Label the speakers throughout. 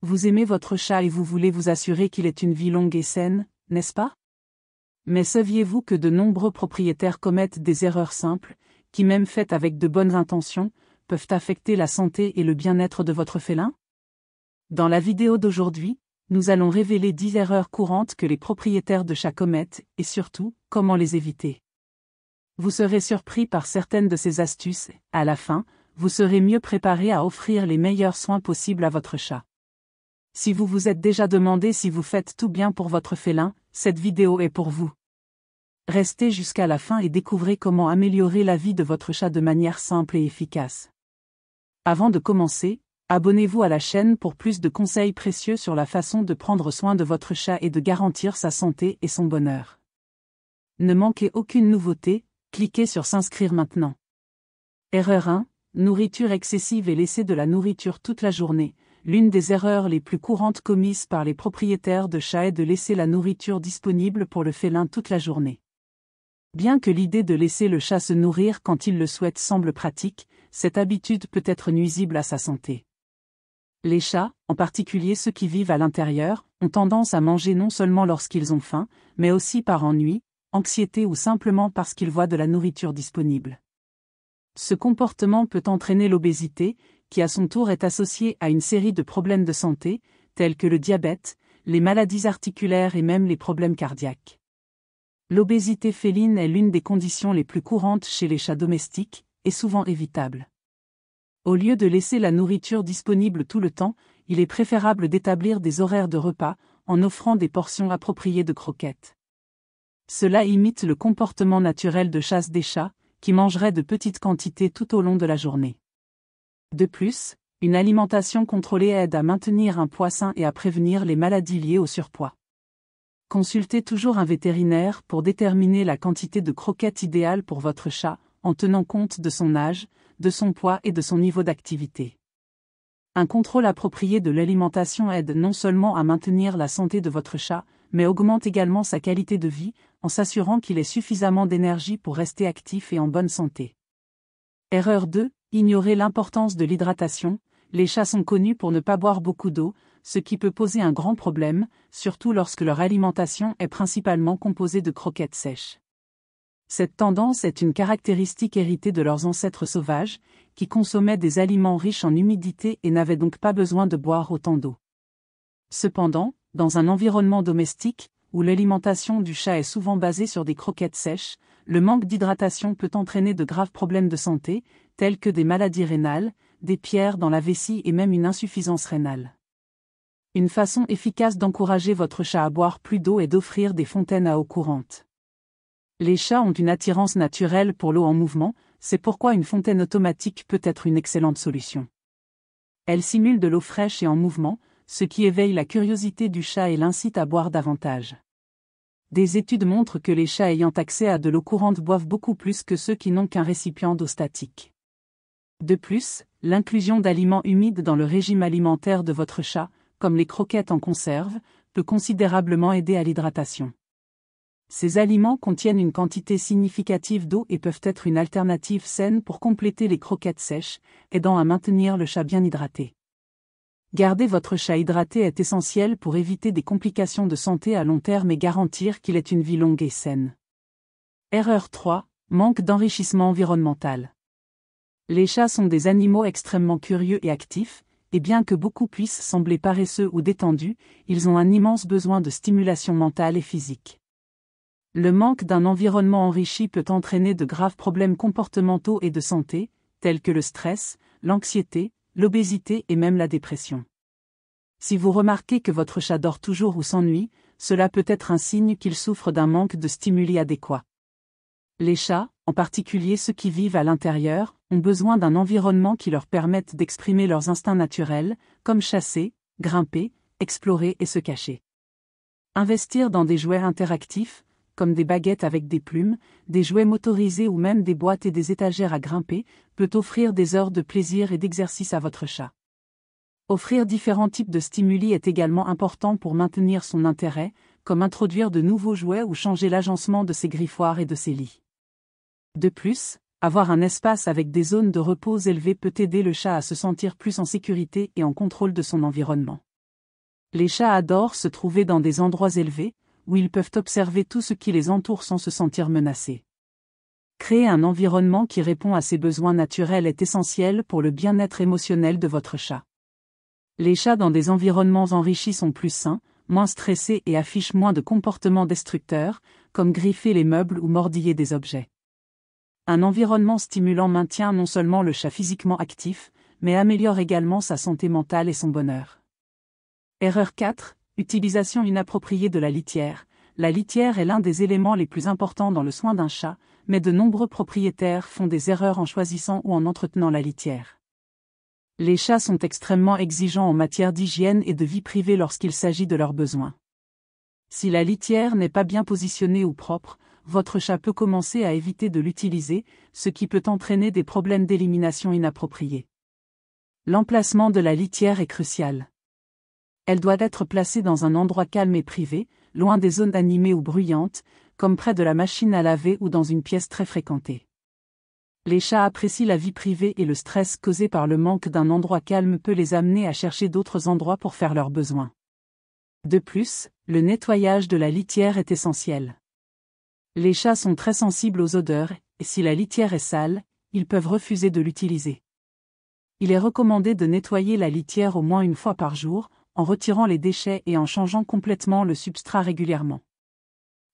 Speaker 1: Vous aimez votre chat et vous voulez vous assurer qu'il ait une vie longue et saine, n'est-ce pas? Mais saviez-vous que de nombreux propriétaires commettent des erreurs simples, qui même faites avec de bonnes intentions, peuvent affecter la santé et le bien-être de votre félin? Dans la vidéo d'aujourd'hui, nous allons révéler 10 erreurs courantes que les propriétaires de chats commettent et surtout, comment les éviter. Vous serez surpris par certaines de ces astuces, et, à la fin, vous serez mieux préparé à offrir les meilleurs soins possibles à votre chat. Si vous vous êtes déjà demandé si vous faites tout bien pour votre félin, cette vidéo est pour vous. Restez jusqu'à la fin et découvrez comment améliorer la vie de votre chat de manière simple et efficace. Avant de commencer, abonnez-vous à la chaîne pour plus de conseils précieux sur la façon de prendre soin de votre chat et de garantir sa santé et son bonheur. Ne manquez aucune nouveauté, cliquez sur s'inscrire maintenant. Erreur 1. Nourriture excessive et laisser de la nourriture toute la journée. L'une des erreurs les plus courantes commises par les propriétaires de chats est de laisser la nourriture disponible pour le félin toute la journée. Bien que l'idée de laisser le chat se nourrir quand il le souhaite semble pratique, cette habitude peut être nuisible à sa santé. Les chats, en particulier ceux qui vivent à l'intérieur, ont tendance à manger non seulement lorsqu'ils ont faim, mais aussi par ennui, anxiété ou simplement parce qu'ils voient de la nourriture disponible. Ce comportement peut entraîner l'obésité, qui à son tour est associée à une série de problèmes de santé, tels que le diabète, les maladies articulaires et même les problèmes cardiaques. L'obésité féline est l'une des conditions les plus courantes chez les chats domestiques, et souvent évitable. Au lieu de laisser la nourriture disponible tout le temps, il est préférable d'établir des horaires de repas, en offrant des portions appropriées de croquettes. Cela imite le comportement naturel de chasse des chats, qui mangeraient de petites quantités tout au long de la journée. De plus, une alimentation contrôlée aide à maintenir un poids sain et à prévenir les maladies liées au surpoids. Consultez toujours un vétérinaire pour déterminer la quantité de croquettes idéale pour votre chat, en tenant compte de son âge, de son poids et de son niveau d'activité. Un contrôle approprié de l'alimentation aide non seulement à maintenir la santé de votre chat, mais augmente également sa qualité de vie, en s'assurant qu'il ait suffisamment d'énergie pour rester actif et en bonne santé. Erreur 2. Ignorer l'importance de l'hydratation. Les chats sont connus pour ne pas boire beaucoup d'eau, ce qui peut poser un grand problème, surtout lorsque leur alimentation est principalement composée de croquettes sèches. Cette tendance est une caractéristique héritée de leurs ancêtres sauvages, qui consommaient des aliments riches en humidité et n'avaient donc pas besoin de boire autant d'eau. Cependant, dans un environnement domestique, où l'alimentation du chat est souvent basée sur des croquettes sèches, le manque d'hydratation peut entraîner de graves problèmes de santé, tels que des maladies rénales, des pierres dans la vessie et même une insuffisance rénale. Une façon efficace d'encourager votre chat à boire plus d'eau est d'offrir des fontaines à eau courante. Les chats ont une attirance naturelle pour l'eau en mouvement, c'est pourquoi une fontaine automatique peut être une excellente solution. Elle simule de l'eau fraîche et en mouvement, ce qui éveille la curiosité du chat et l'incite à boire davantage. Des études montrent que les chats ayant accès à de l'eau courante boivent beaucoup plus que ceux qui n'ont qu'un récipient d'eau statique. De plus, l'inclusion d'aliments humides dans le régime alimentaire de votre chat, comme les croquettes en conserve, peut considérablement aider à l'hydratation. Ces aliments contiennent une quantité significative d'eau et peuvent être une alternative saine pour compléter les croquettes sèches, aidant à maintenir le chat bien hydraté. Garder votre chat hydraté est essentiel pour éviter des complications de santé à long terme et garantir qu'il ait une vie longue et saine. Erreur 3. Manque d'enrichissement environnemental. Les chats sont des animaux extrêmement curieux et actifs, et bien que beaucoup puissent sembler paresseux ou détendus, ils ont un immense besoin de stimulation mentale et physique. Le manque d'un environnement enrichi peut entraîner de graves problèmes comportementaux et de santé, tels que le stress, l'anxiété, l'obésité et même la dépression. Si vous remarquez que votre chat dort toujours ou s'ennuie, cela peut être un signe qu'il souffre d'un manque de stimuli adéquat. Les chats, en particulier ceux qui vivent à l'intérieur, ont besoin d'un environnement qui leur permette d'exprimer leurs instincts naturels, comme chasser, grimper, explorer et se cacher. Investir dans des jouets interactifs, comme des baguettes avec des plumes, des jouets motorisés ou même des boîtes et des étagères à grimper, peut offrir des heures de plaisir et d'exercice à votre chat. Offrir différents types de stimuli est également important pour maintenir son intérêt, comme introduire de nouveaux jouets ou changer l'agencement de ses griffoirs et de ses lits. De plus, avoir un espace avec des zones de repos élevées peut aider le chat à se sentir plus en sécurité et en contrôle de son environnement. Les chats adorent se trouver dans des endroits élevés, où ils peuvent observer tout ce qui les entoure sans se sentir menacés. Créer un environnement qui répond à ses besoins naturels est essentiel pour le bien-être émotionnel de votre chat. Les chats dans des environnements enrichis sont plus sains, moins stressés et affichent moins de comportements destructeurs, comme griffer les meubles ou mordiller des objets. Un environnement stimulant maintient non seulement le chat physiquement actif, mais améliore également sa santé mentale et son bonheur. Erreur 4. Utilisation inappropriée de la litière. La litière est l'un des éléments les plus importants dans le soin d'un chat, mais de nombreux propriétaires font des erreurs en choisissant ou en entretenant la litière. Les chats sont extrêmement exigeants en matière d'hygiène et de vie privée lorsqu'il s'agit de leurs besoins. Si la litière n'est pas bien positionnée ou propre, votre chat peut commencer à éviter de l'utiliser, ce qui peut entraîner des problèmes d'élimination inappropriés. L'emplacement de la litière est crucial. Elle doit être placée dans un endroit calme et privé, loin des zones animées ou bruyantes, comme près de la machine à laver ou dans une pièce très fréquentée. Les chats apprécient la vie privée et le stress causé par le manque d'un endroit calme peut les amener à chercher d'autres endroits pour faire leurs besoins. De plus, le nettoyage de la litière est essentiel. Les chats sont très sensibles aux odeurs, et si la litière est sale, ils peuvent refuser de l'utiliser. Il est recommandé de nettoyer la litière au moins une fois par jour, en retirant les déchets et en changeant complètement le substrat régulièrement.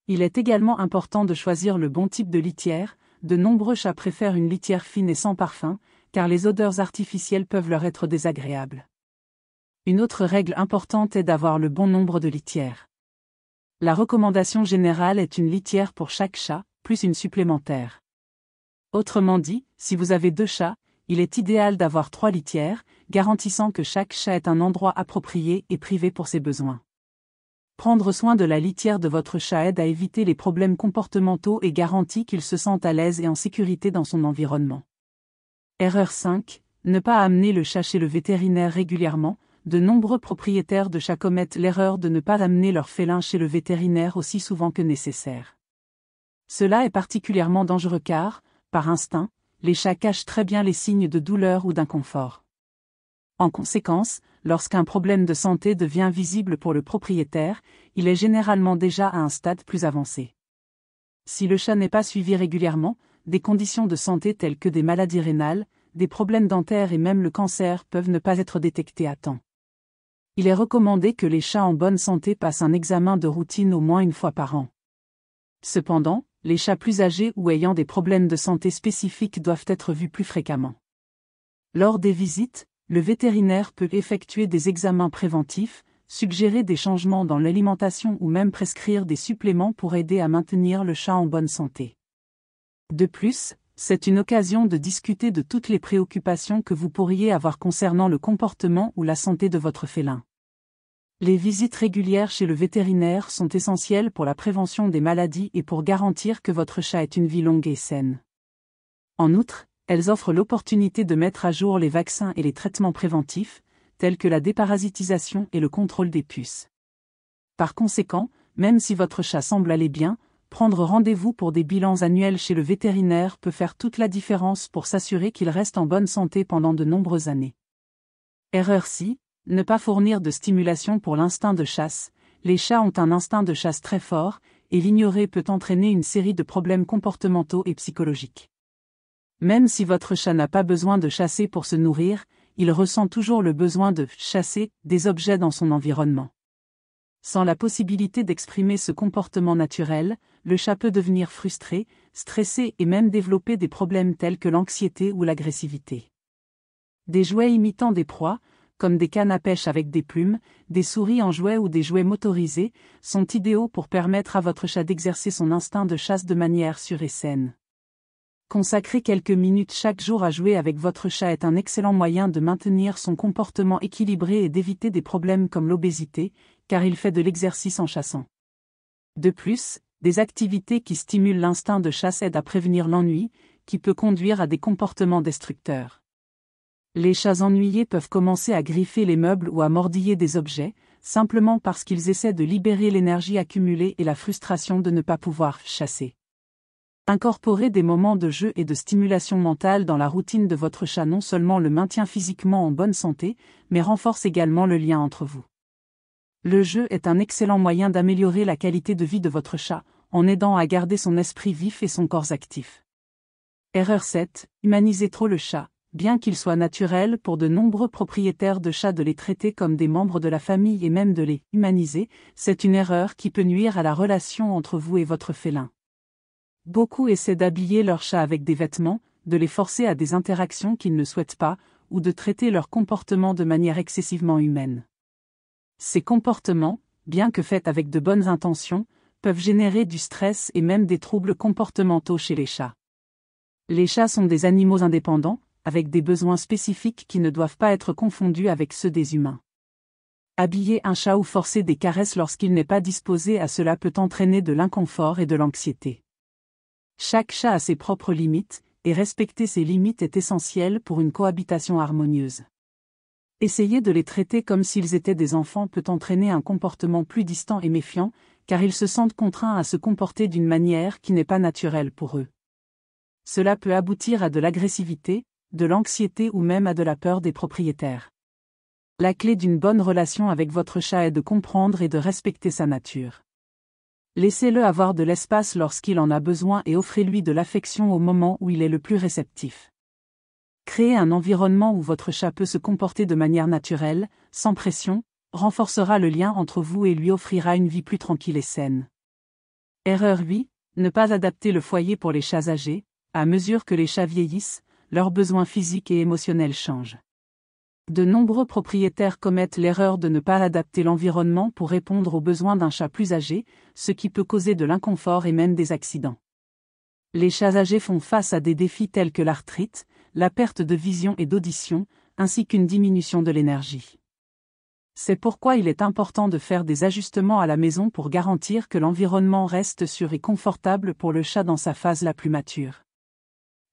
Speaker 1: Il est également important de choisir le bon type de litière. De nombreux chats préfèrent une litière fine et sans parfum, car les odeurs artificielles peuvent leur être désagréables. Une autre règle importante est d'avoir le bon nombre de litières. La recommandation générale est une litière pour chaque chat, plus une supplémentaire. Autrement dit, si vous avez 2 chats, il est idéal d'avoir 3 litières, garantissant que chaque chat ait un endroit approprié et privé pour ses besoins. Prendre soin de la litière de votre chat aide à éviter les problèmes comportementaux et garantit qu'il se sente à l'aise et en sécurité dans son environnement. Erreur 5. Ne pas amener le chat chez le vétérinaire régulièrement. De nombreux propriétaires de chats commettent l'erreur de ne pas amener leur félin chez le vétérinaire aussi souvent que nécessaire. Cela est particulièrement dangereux car, par instinct, les chats cachent très bien les signes de douleur ou d'inconfort. En conséquence, lorsqu'un problème de santé devient visible pour le propriétaire, il est généralement déjà à un stade plus avancé. Si le chat n'est pas suivi régulièrement, des conditions de santé telles que des maladies rénales, des problèmes dentaires et même le cancer peuvent ne pas être détectés à temps. Il est recommandé que les chats en bonne santé passent un examen de routine au moins une fois par an. Cependant, les chats plus âgés ou ayant des problèmes de santé spécifiques doivent être vus plus fréquemment. Lors des visites, le vétérinaire peut effectuer des examens préventifs, suggérer des changements dans l'alimentation ou même prescrire des suppléments pour aider à maintenir le chat en bonne santé. De plus, c'est une occasion de discuter de toutes les préoccupations que vous pourriez avoir concernant le comportement ou la santé de votre félin. Les visites régulières chez le vétérinaire sont essentielles pour la prévention des maladies et pour garantir que votre chat ait une vie longue et saine. En outre, elles offrent l'opportunité de mettre à jour les vaccins et les traitements préventifs, tels que la déparasitisation et le contrôle des puces. Par conséquent, même si votre chat semble aller bien, prendre rendez-vous pour des bilans annuels chez le vétérinaire peut faire toute la différence pour s'assurer qu'il reste en bonne santé pendant de nombreuses années. Erreur 6. Ne pas fournir de stimulation pour l'instinct de chasse. Les chats ont un instinct de chasse très fort, et l'ignorer peut entraîner une série de problèmes comportementaux et psychologiques. Même si votre chat n'a pas besoin de chasser pour se nourrir, il ressent toujours le besoin de chasser des objets dans son environnement. Sans la possibilité d'exprimer ce comportement naturel, le chat peut devenir frustré, stressé et même développer des problèmes tels que l'anxiété ou l'agressivité. Des jouets imitant des proies, comme des cannes à pêche avec des plumes, des souris en jouets ou des jouets motorisés, sont idéaux pour permettre à votre chat d'exercer son instinct de chasse de manière sûre et saine. Consacrer quelques minutes chaque jour à jouer avec votre chat est un excellent moyen de maintenir son comportement équilibré et d'éviter des problèmes comme l'obésité, car il fait de l'exercice en chassant. De plus, des activités qui stimulent l'instinct de chasse aident à prévenir l'ennui, qui peut conduire à des comportements destructeurs. Les chats ennuyés peuvent commencer à griffer les meubles ou à mordiller des objets, simplement parce qu'ils essaient de libérer l'énergie accumulée et la frustration de ne pas pouvoir chasser. Incorporer des moments de jeu et de stimulation mentale dans la routine de votre chat non seulement le maintient physiquement en bonne santé, mais renforce également le lien entre vous. Le jeu est un excellent moyen d'améliorer la qualité de vie de votre chat, en aidant à garder son esprit vif et son corps actif. Erreur 7. Humanisez trop le chat. Bien qu'il soit naturel pour de nombreux propriétaires de chats de les traiter comme des membres de la famille et même de les humaniser, c'est une erreur qui peut nuire à la relation entre vous et votre félin. Beaucoup essaient d'habiller leur chat avec des vêtements, de les forcer à des interactions qu'ils ne souhaitent pas, ou de traiter leur comportement de manière excessivement humaine. Ces comportements, bien que faits avec de bonnes intentions, peuvent générer du stress et même des troubles comportementaux chez les chats. Les chats sont des animaux indépendants, avec des besoins spécifiques qui ne doivent pas être confondus avec ceux des humains. Habiller un chat ou forcer des caresses lorsqu'il n'est pas disposé à cela peut entraîner de l'inconfort et de l'anxiété. Chaque chat a ses propres limites, et respecter ces limites est essentiel pour une cohabitation harmonieuse. Essayer de les traiter comme s'ils étaient des enfants peut entraîner un comportement plus distant et méfiant, car ils se sentent contraints à se comporter d'une manière qui n'est pas naturelle pour eux. Cela peut aboutir à de l'agressivité, de l'anxiété ou même à de la peur des propriétaires. La clé d'une bonne relation avec votre chat est de comprendre et de respecter sa nature. Laissez-le avoir de l'espace lorsqu'il en a besoin et offrez-lui de l'affection au moment où il est le plus réceptif. Créer un environnement où votre chat peut se comporter de manière naturelle, sans pression, renforcera le lien entre vous et lui offrira une vie plus tranquille et saine. Erreur 8. Ne pas adapter le foyer pour les chats âgés. À mesure que les chats vieillissent, leurs besoins physiques et émotionnels changent. De nombreux propriétaires commettent l'erreur de ne pas adapter l'environnement pour répondre aux besoins d'un chat plus âgé, ce qui peut causer de l'inconfort et même des accidents. Les chats âgés font face à des défis tels que l'arthrite, la perte de vision et d'audition, ainsi qu'une diminution de l'énergie. C'est pourquoi il est important de faire des ajustements à la maison pour garantir que l'environnement reste sûr et confortable pour le chat dans sa phase la plus mature.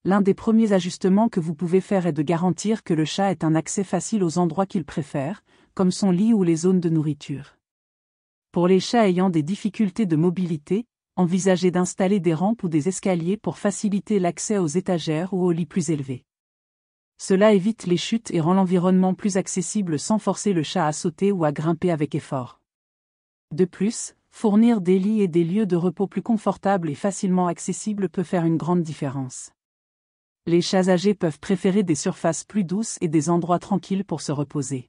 Speaker 1: L'un des premiers ajustements que vous pouvez faire est de garantir que le chat ait un accès facile aux endroits qu'il préfère, comme son lit ou les zones de nourriture. Pour les chats ayant des difficultés de mobilité, envisagez d'installer des rampes ou des escaliers pour faciliter l'accès aux étagères ou aux lits plus élevés. Cela évite les chutes et rend l'environnement plus accessible sans forcer le chat à sauter ou à grimper avec effort. De plus, fournir des lits et des lieux de repos plus confortables et facilement accessibles peut faire une grande différence. Les chats âgés peuvent préférer des surfaces plus douces et des endroits tranquilles pour se reposer.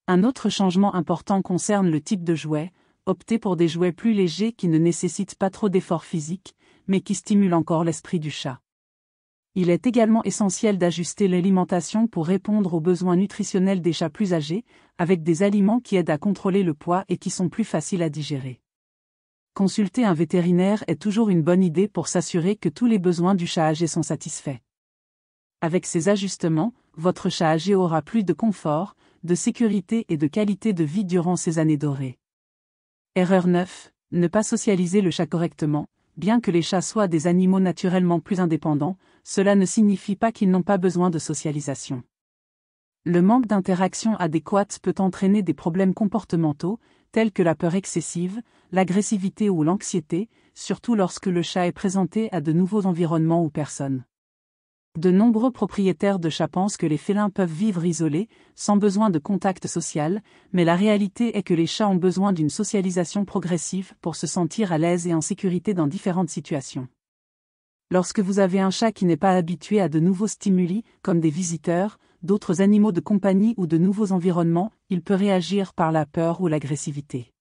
Speaker 1: Un autre changement important concerne le type de jouet. Optez pour des jouets plus légers qui ne nécessitent pas trop d'efforts physiques, mais qui stimulent encore l'esprit du chat. Il est également essentiel d'ajuster l'alimentation pour répondre aux besoins nutritionnels des chats plus âgés, avec des aliments qui aident à contrôler le poids et qui sont plus faciles à digérer. Consulter un vétérinaire est toujours une bonne idée pour s'assurer que tous les besoins du chat âgé sont satisfaits. Avec ces ajustements, votre chat âgé aura plus de confort, de sécurité et de qualité de vie durant ces années dorées. Erreur 9. Ne pas socialiser le chat correctement. Bien que les chats soient des animaux naturellement plus indépendants, cela ne signifie pas qu'ils n'ont pas besoin de socialisation. Le manque d'interaction adéquate peut entraîner des problèmes comportementaux, tels que la peur excessive, l'agressivité ou l'anxiété, surtout lorsque le chat est présenté à de nouveaux environnements ou personnes. De nombreux propriétaires de chats pensent que les félins peuvent vivre isolés, sans besoin de contact social, mais la réalité est que les chats ont besoin d'une socialisation progressive pour se sentir à l'aise et en sécurité dans différentes situations. Lorsque vous avez un chat qui n'est pas habitué à de nouveaux stimuli, comme des visiteurs, d'autres animaux de compagnie ou de nouveaux environnements, il peut réagir par la peur ou l'agressivité.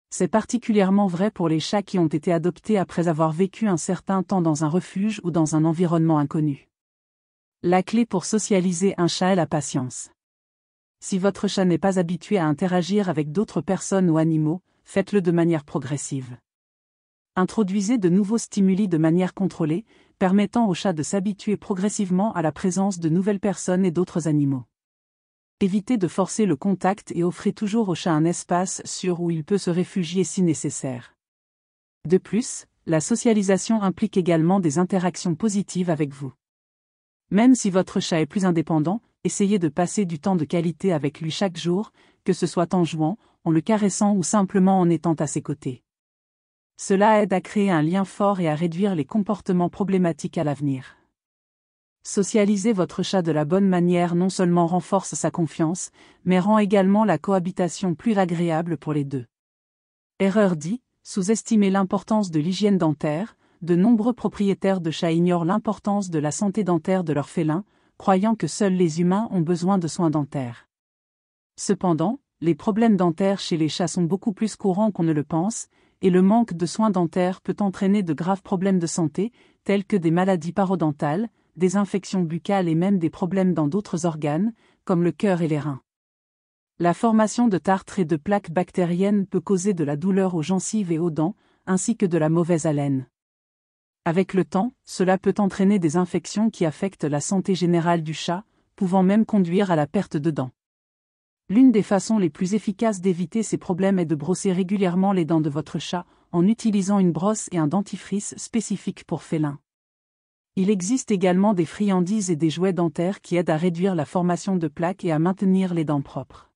Speaker 1: C'est particulièrement vrai pour les chats qui ont été adoptés après avoir vécu un certain temps dans un refuge ou dans un environnement inconnu. La clé pour socialiser un chat est la patience. Si votre chat n'est pas habitué à interagir avec d'autres personnes ou animaux, faites-le de manière progressive. Introduisez de nouveaux stimuli de manière contrôlée, permettant au chat de s'habituer progressivement à la présence de nouvelles personnes et d'autres animaux. Évitez de forcer le contact et offrez toujours au chat un espace sûr où il peut se réfugier si nécessaire. De plus, la socialisation implique également des interactions positives avec vous. Même si votre chat est plus indépendant, essayez de passer du temps de qualité avec lui chaque jour, que ce soit en jouant, en le caressant ou simplement en étant à ses côtés. Cela aide à créer un lien fort et à réduire les comportements problématiques à l'avenir. Socialiser votre chat de la bonne manière non seulement renforce sa confiance, mais rend également la cohabitation plus agréable pour les deux. Erreur 10, sous-estimer l'importance de l'hygiène dentaire. De nombreux propriétaires de chats ignorent l'importance de la santé dentaire de leurs félins, croyant que seuls les humains ont besoin de soins dentaires. Cependant, les problèmes dentaires chez les chats sont beaucoup plus courants qu'on ne le pense, et le manque de soins dentaires peut entraîner de graves problèmes de santé, tels que des maladies parodontales, des infections buccales et même des problèmes dans d'autres organes, comme le cœur et les reins. La formation de tartres et de plaques bactériennes peut causer de la douleur aux gencives et aux dents, ainsi que de la mauvaise haleine. Avec le temps, cela peut entraîner des infections qui affectent la santé générale du chat, pouvant même conduire à la perte de dents. L'une des façons les plus efficaces d'éviter ces problèmes est de brosser régulièrement les dents de votre chat, en utilisant une brosse et un dentifrice spécifiques pour félins. Il existe également des friandises et des jouets dentaires qui aident à réduire la formation de plaques et à maintenir les dents propres.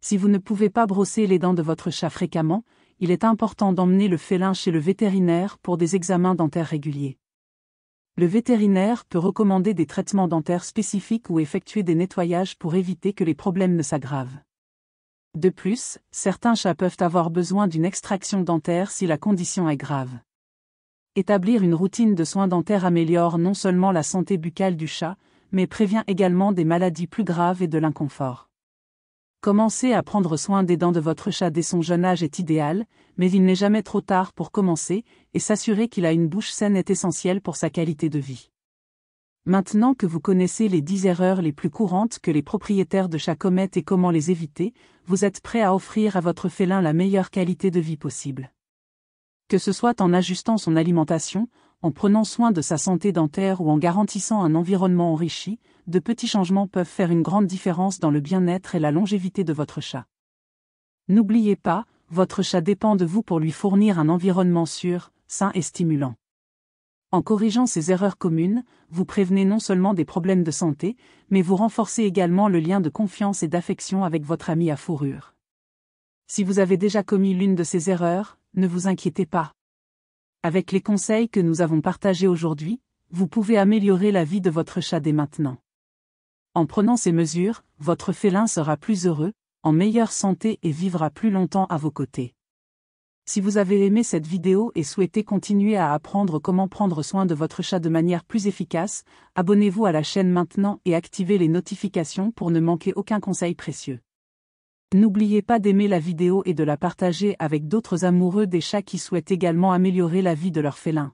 Speaker 1: Si vous ne pouvez pas brosser les dents de votre chat fréquemment, il est important d'emmener le félin chez le vétérinaire pour des examens dentaires réguliers. Le vétérinaire peut recommander des traitements dentaires spécifiques ou effectuer des nettoyages pour éviter que les problèmes ne s'aggravent. De plus, certains chats peuvent avoir besoin d'une extraction dentaire si la condition est grave. Établir une routine de soins dentaires améliore non seulement la santé buccale du chat, mais prévient également des maladies plus graves et de l'inconfort. Commencer à prendre soin des dents de votre chat dès son jeune âge est idéal, mais il n'est jamais trop tard pour commencer, et s'assurer qu'il a une bouche saine est essentiel pour sa qualité de vie. Maintenant que vous connaissez les 10 erreurs les plus courantes que les propriétaires de chats commettent et comment les éviter, vous êtes prêt à offrir à votre félin la meilleure qualité de vie possible. Que ce soit en ajustant son alimentation, en prenant soin de sa santé dentaire ou en garantissant un environnement enrichi, de petits changements peuvent faire une grande différence dans le bien-être et la longévité de votre chat. N'oubliez pas, votre chat dépend de vous pour lui fournir un environnement sûr, sain et stimulant. En corrigeant ces erreurs communes, vous prévenez non seulement des problèmes de santé, mais vous renforcez également le lien de confiance et d'affection avec votre ami à fourrure. Si vous avez déjà commis l'une de ces erreurs, ne vous inquiétez pas. Avec les conseils que nous avons partagés aujourd'hui, vous pouvez améliorer la vie de votre chat dès maintenant. En prenant ces mesures, votre félin sera plus heureux, en meilleure santé et vivra plus longtemps à vos côtés. Si vous avez aimé cette vidéo et souhaitez continuer à apprendre comment prendre soin de votre chat de manière plus efficace, abonnez-vous à la chaîne maintenant et activez les notifications pour ne manquer aucun conseil précieux. N'oubliez pas d'aimer la vidéo et de la partager avec d'autres amoureux des chats qui souhaitent également améliorer la vie de leur félin.